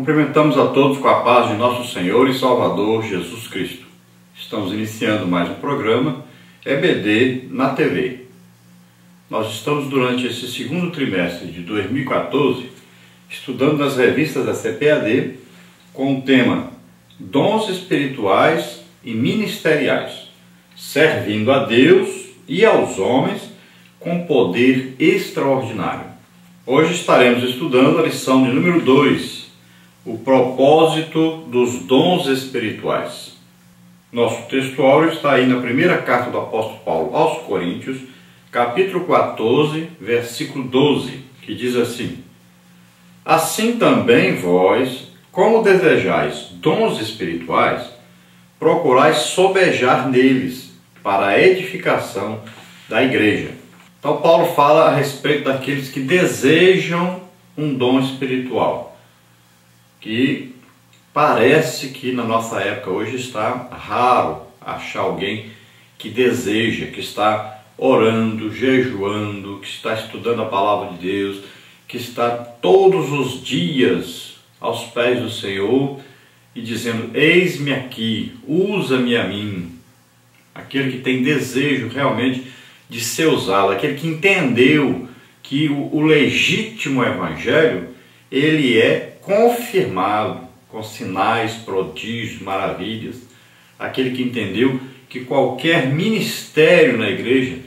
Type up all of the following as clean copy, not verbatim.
Cumprimentamos a todos com a paz de nosso Senhor e Salvador Jesus Cristo. Estamos iniciando mais um programa EBD na TV. Nós estamos durante esse segundo trimestre de 2014 estudando nas revistas da CPAD com o tema Dons Espirituais e Ministeriais, servindo a Deus e aos homens com poder extraordinário. Hoje estaremos estudando a lição de número 2, o propósito dos dons espirituais. Nosso textuário está aí na primeira carta do apóstolo Paulo aos Coríntios, capítulo 14, versículo 12, que diz assim: Assim também vós, como desejais dons espirituais, procurais sobejar neles para a edificação da igreja. Então Paulo fala a respeito daqueles que desejam um dom espiritual, que parece que na nossa época hoje está raro achar alguém que deseja, que está orando, jejuando, que está estudando a palavra de Deus, que está todos os dias aos pés do Senhor e dizendo: eis-me aqui, usa-me a mim. Aquele que tem desejo realmente de ser usado, aquele que entendeu que o legítimo evangelho, ele é confirmado com sinais, prodígios, maravilhas. Aquele que entendeu que qualquer ministério na igreja,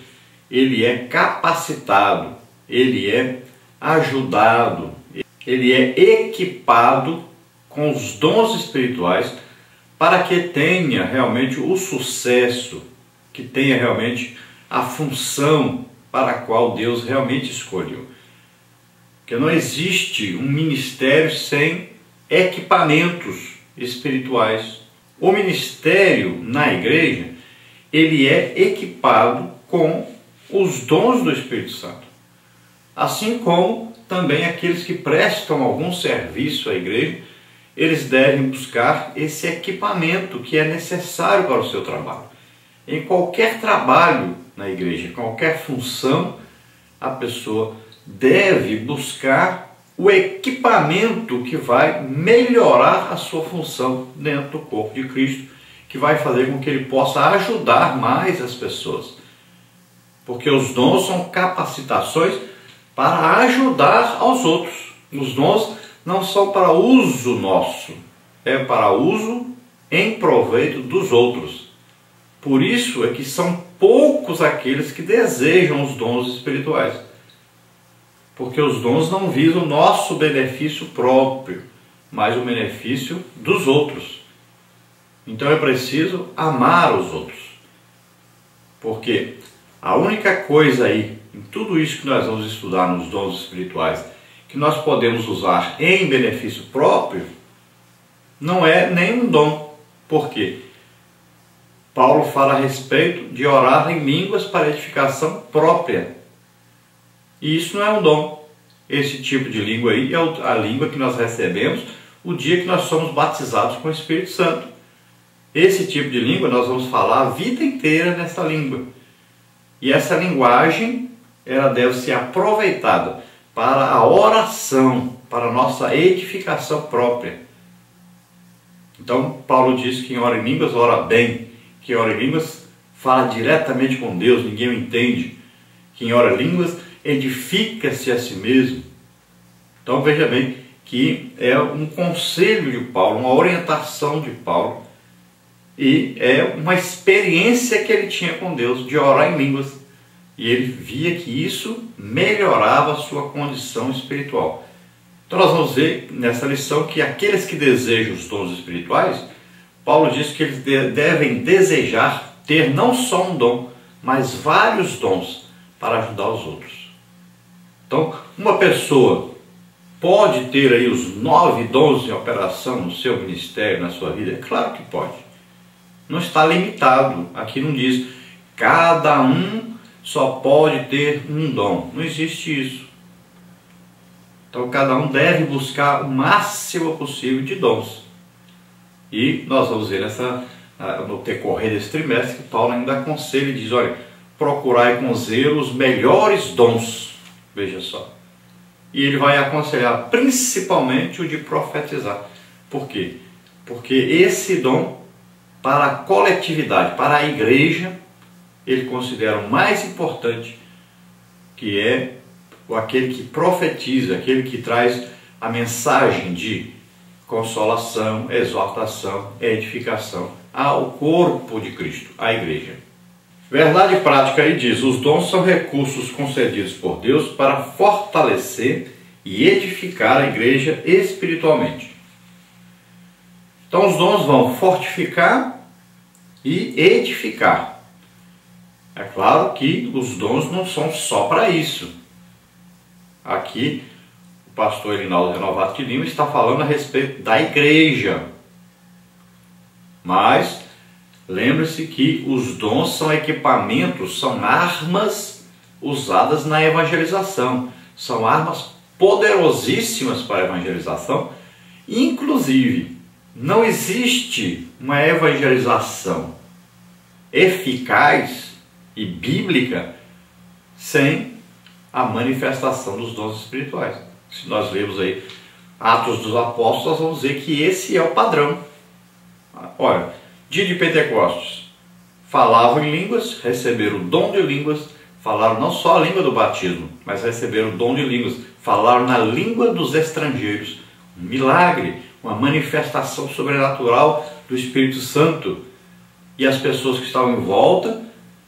ele é capacitado, ele é ajudado, ele é equipado com os dons espirituais para que tenha realmente o sucesso, que tenha realmente a função para a qual Deus realmente escolheu. Porque não existe um ministério sem equipamentos espirituais. O ministério na igreja, ele é equipado com os dons do Espírito Santo. Assim como também aqueles que prestam algum serviço à igreja, eles devem buscar esse equipamento que é necessário para o seu trabalho. Em qualquer trabalho na igreja, em qualquer função, a pessoa deve buscar o equipamento que vai melhorar a sua função dentro do corpo de Cristo, que vai fazer com que ele possa ajudar mais as pessoas. Porque os dons são capacitações para ajudar aos outros. Os dons não são para uso nosso, é para uso em proveito dos outros. Por isso é que são poucos aqueles que desejam os dons espirituais. Porque os dons não visam o nosso benefício próprio, mas o benefício dos outros. Então é preciso amar os outros. Porque a única coisa aí, em tudo isso que nós vamos estudar nos dons espirituais, que nós podemos usar em benefício próprio, não é nenhum dom. Por quê? Paulo fala a respeito de orar em línguas para edificação própria. E isso não é um dom. Esse tipo de língua aí é a língua que nós recebemos o dia que nós somos batizados com o Espírito Santo. Esse tipo de língua nós vamos falar a vida inteira nessa língua. E essa linguagem, ela deve ser aproveitada para a oração, para a nossa edificação própria. Então, Paulo diz que quem ora em línguas ora bem. Quem ora em línguas fala diretamente com Deus, ninguém o entende. Quem ora em línguas edifica-se a si mesmo. Então veja bem que é um conselho de Paulo, uma orientação de Paulo, e é uma experiência que ele tinha com Deus de orar em línguas. E ele via que isso melhorava a sua condição espiritual. Então nós vamos ver nessa lição que aqueles que desejam os dons espirituais, Paulo diz que eles devem desejar ter não só um dom, mas vários dons para ajudar os outros. Então, uma pessoa pode ter aí os 9 dons em operação no seu ministério, na sua vida? É claro que pode. Não está limitado. Aqui não diz cada um só pode ter um dom. Não existe isso. Então, cada um deve buscar o máximo possível de dons. E nós vamos ver no decorrer desse trimestre que Paulo ainda aconselha e diz: olha, procurai com zelo os melhores dons. Veja só. E ele vai aconselhar principalmente o de profetizar. Por quê? Porque esse dom, para a coletividade, para a igreja, ele considera o mais importante, que é aquele que profetiza, aquele que traz a mensagem de consolação, exortação, edificação ao corpo de Cristo, à igreja. Verdade prática aí diz: os dons são recursos concedidos por Deus para fortalecer e edificar a igreja espiritualmente. Então os dons vão fortificar e edificar. É claro que os dons não são só para isso. Aqui o pastor Erinaldo Renovato de Lima está falando a respeito da igreja. Mas lembre-se que os dons são equipamentos, são armas usadas na evangelização. São armas poderosíssimas para a evangelização. Inclusive, não existe uma evangelização eficaz e bíblica sem a manifestação dos dons espirituais. Se nós lermos aí Atos dos Apóstolos, nós vamos ver que esse é o padrão. Olha, dia de Pentecostes, falavam em línguas, receberam o dom de línguas, falaram não só a língua do batismo, mas receberam o dom de línguas, falaram na língua dos estrangeiros. Um milagre, uma manifestação sobrenatural do Espírito Santo. E as pessoas que estavam em volta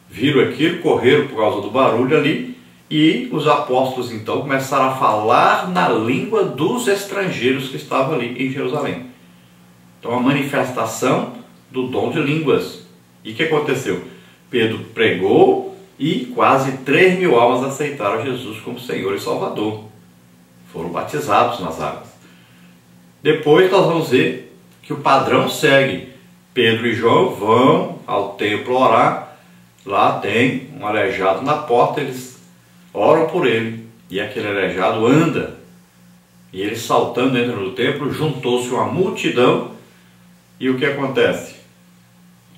viram aquilo, correram por causa do barulho ali, e os apóstolos então começaram a falar na língua dos estrangeiros que estavam ali em Jerusalém. Então a manifestação do dom de línguas. E o que aconteceu? Pedro pregou e quase 3.000 almas aceitaram Jesus como Senhor e Salvador. Foram batizados nas águas. Depois nós vamos ver que o padrão segue. Pedro e João vão ao templo orar. Lá tem um aleijado na porta, eles oram por ele. E aquele aleijado anda. E ele, saltando dentro do templo, juntou-se uma multidão. E o que acontece?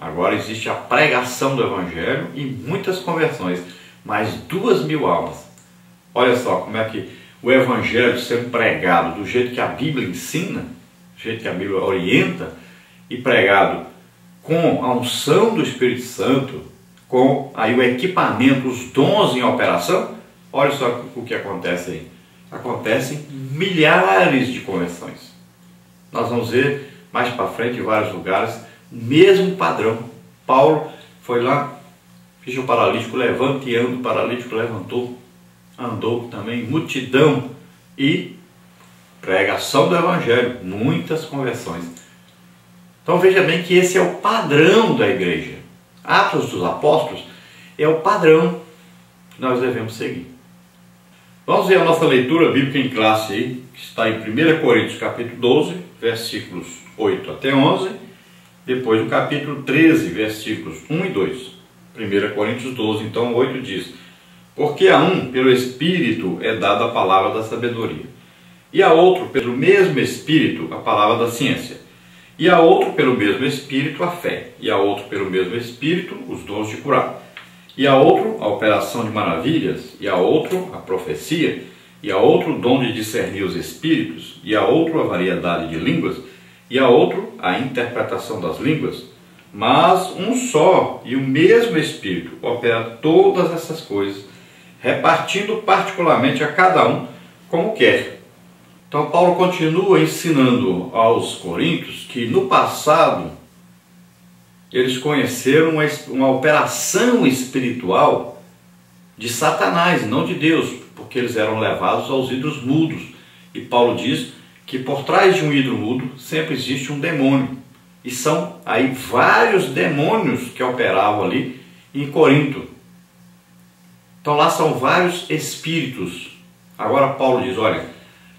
Agora existe a pregação do Evangelho e muitas conversões. Mais 2.000 almas. Olha só como é que o Evangelho sendo pregado do jeito que a Bíblia ensina, do jeito que a Bíblia orienta, e pregado com a unção do Espírito Santo, com aí o equipamento, os dons em operação. Olha só o que acontece aí. Acontecem milhares de conversões. Nós vamos ver mais para frente em vários lugares o mesmo padrão. Paulo foi lá, fez o paralítico, levanta e anda, o paralítico levantou, andou também, multidão, e pregação do Evangelho, muitas conversões. Então veja bem que esse é o padrão da igreja. Atos dos Apóstolos é o padrão que nós devemos seguir. Vamos ver a nossa leitura bíblica em classe aí, que está em 1 Coríntios capítulo 12, versículos 8 até 11, depois do capítulo 13, versículos 1 e 2. 1 Coríntios 12, então 8 diz: porque a um, pelo Espírito, é dada a palavra da sabedoria, e a outro, pelo mesmo Espírito, a palavra da ciência, e a outro, pelo mesmo Espírito, a fé, e a outro, pelo mesmo Espírito, os dons de curar, e a outro, a operação de maravilhas, e a outro, a profecia, e a outro, o dom de discernir os espíritos, e a outro, a variedade de línguas, e a outro, a interpretação das línguas. Mas um só e o mesmo Espírito opera todas essas coisas, repartindo particularmente a cada um como quer. Então Paulo continua ensinando aos coríntios que no passado eles conheceram uma operação espiritual de Satanás, não de Deus, porque eles eram levados aos ídolos mudos. E Paulo diz que por trás de um ídolo mudo sempre existe um demônio. E são aí vários demônios que operavam ali em Corinto. Então lá são vários espíritos. Agora Paulo diz: olha,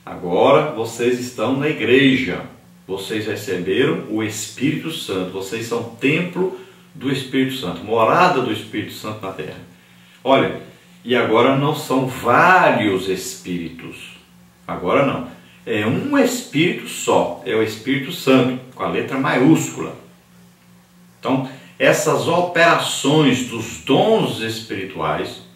agora vocês estão na igreja. Vocês receberam o Espírito Santo. Vocês são templo do Espírito Santo, morada do Espírito Santo na terra. Olha, e agora não são vários espíritos. Agora não. É um Espírito só. É o Espírito Santo, com a letra maiúscula. Então, essas operações dos dons espirituais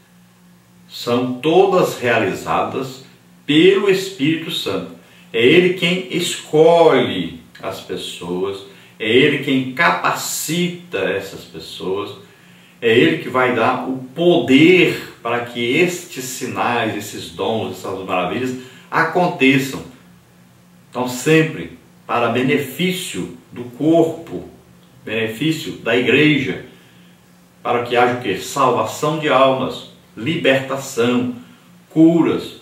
são todas realizadas pelo Espírito Santo. É Ele quem escolhe as pessoas, é Ele quem capacita essas pessoas, é Ele que vai dar o poder para que estes sinais, esses dons, essas maravilhas aconteçam. Então sempre para benefício do corpo, benefício da igreja, para que haja o quê? Salvação de almas, libertação, curas,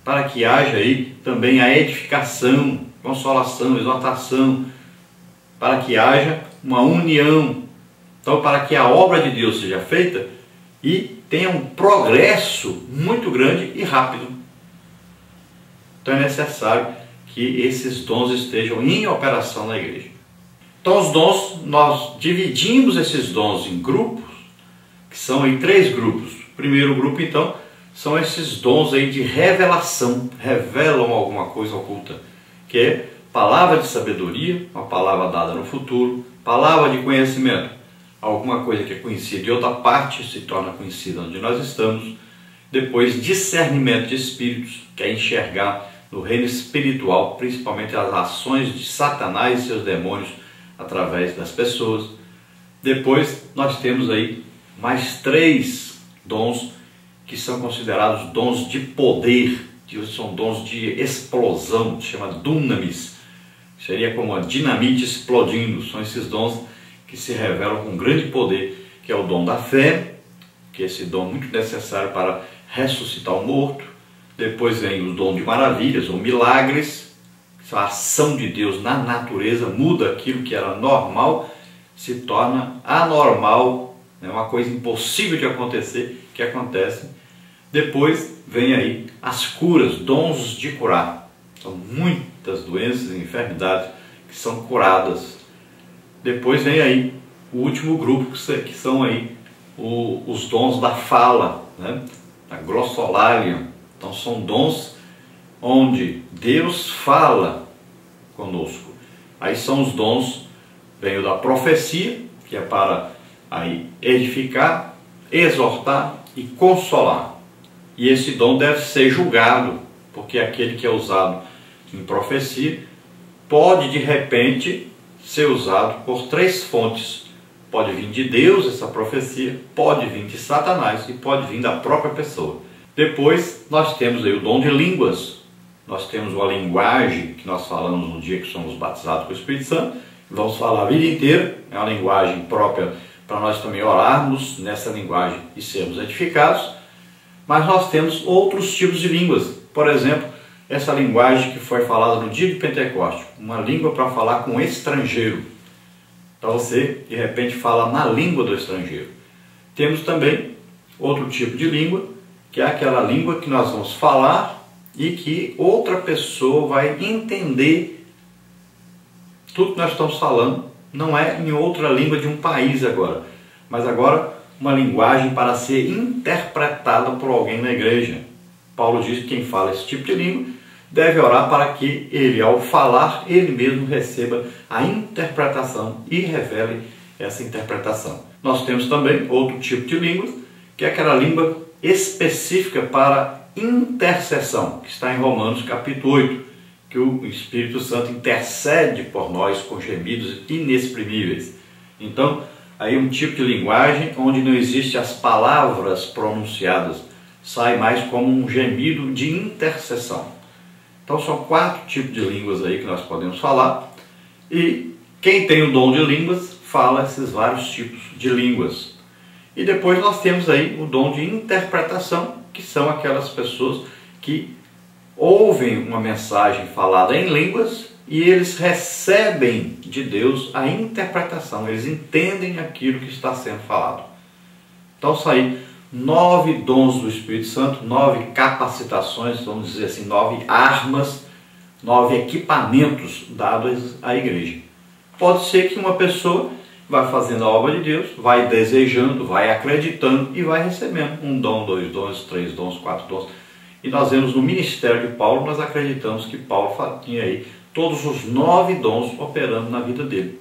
para que haja aí também a edificação, consolação, exortação, para que haja uma união. Então, para que a obra de Deus seja feita e tenha um progresso muito grande e rápido. Então é necessário que esses dons estejam em operação na igreja. Então os dons, nós dividimos esses dons em grupos, que são em 3 grupos. O primeiro grupo, então, são esses dons aí de revelação, revelam alguma coisa oculta, que é palavra de sabedoria, uma palavra dada no futuro, palavra de conhecimento, alguma coisa que é conhecida de outra parte se torna conhecida onde nós estamos. Depois, discernimento de espíritos, que é enxergar no reino espiritual, principalmente as ações de Satanás e seus demônios através das pessoas. Depois, nós temos aí mais 3 dons que são considerados dons de poder, que são dons de explosão, chama dunamis. Seria como a dinamite explodindo. São esses dons que se revelam com grande poder, que é o dom da fé, que é esse dom muito necessário para ressuscitar o morto. Depois vem o dom de maravilhas ou milagres, que a ação de Deus na natureza muda aquilo que era normal, se torna anormal, é uma coisa impossível de acontecer, que acontece. Depois vem aí as curas, dons de curar. São muitas doenças e enfermidades que são curadas. Depois vem aí o último grupo, que são aí os dons da fala, né? A glossolalia. Então são dons onde Deus fala conosco. Aí são os dons, vem o da profecia, que é para aí edificar, exortar e consolar. E esse dom deve ser julgado, porque aquele que é usado em profecia pode de repente ser usado por 3 fontes. Pode vir de Deus essa profecia, pode vir de Satanás e pode vir da própria pessoa. Depois nós temos aí o dom de línguas. Nós temos uma linguagem que nós falamos no dia que somos batizados com o Espírito Santo. Vamos falar a vida inteira. É uma linguagem própria para nós também orarmos nessa linguagem e sermos edificados. Mas nós temos outros tipos de línguas. Por exemplo, essa linguagem que foi falada no dia de Pentecostes. Uma língua para falar com um estrangeiro. Então você, de repente, fala na língua do estrangeiro. Temos também outro tipo de língua, que é aquela língua que nós vamos falar e que outra pessoa vai entender tudo que nós estamos falando. Não é em outra língua de um país agora, mas agora uma linguagem para ser interpretada por alguém na igreja. Paulo diz que quem fala esse tipo de língua deve orar para que ele, ao falar, ele mesmo receba a interpretação e revele essa interpretação. Nós temos também outro tipo de língua, que é aquela língua específica para intercessão, que está em Romanos capítulo 8, que o Espírito Santo intercede por nós com gemidos inexprimíveis. Então, aí um tipo de linguagem onde não existe as palavras pronunciadas, sai mais como um gemido de intercessão. Então são 4 tipos de línguas aí que nós podemos falar, e quem tem o dom de línguas fala esses vários tipos de línguas. E depois nós temos aí o dom de interpretação, que são aquelas pessoas que ouvem uma mensagem falada em línguas e eles recebem de Deus a interpretação, eles entendem aquilo que está sendo falado. Então são aí 9 dons do Espírito Santo, 9 capacitações, vamos dizer assim, 9 armas, 9 equipamentos dados à igreja. Pode ser que uma pessoa vai fazendo a obra de Deus, vai desejando, vai acreditando e vai recebendo um dom, 2 dons, 3 dons, 4 dons. E nós vemos no ministério de Paulo, nós acreditamos que Paulo tinha aí todos os 9 dons operando na vida dele.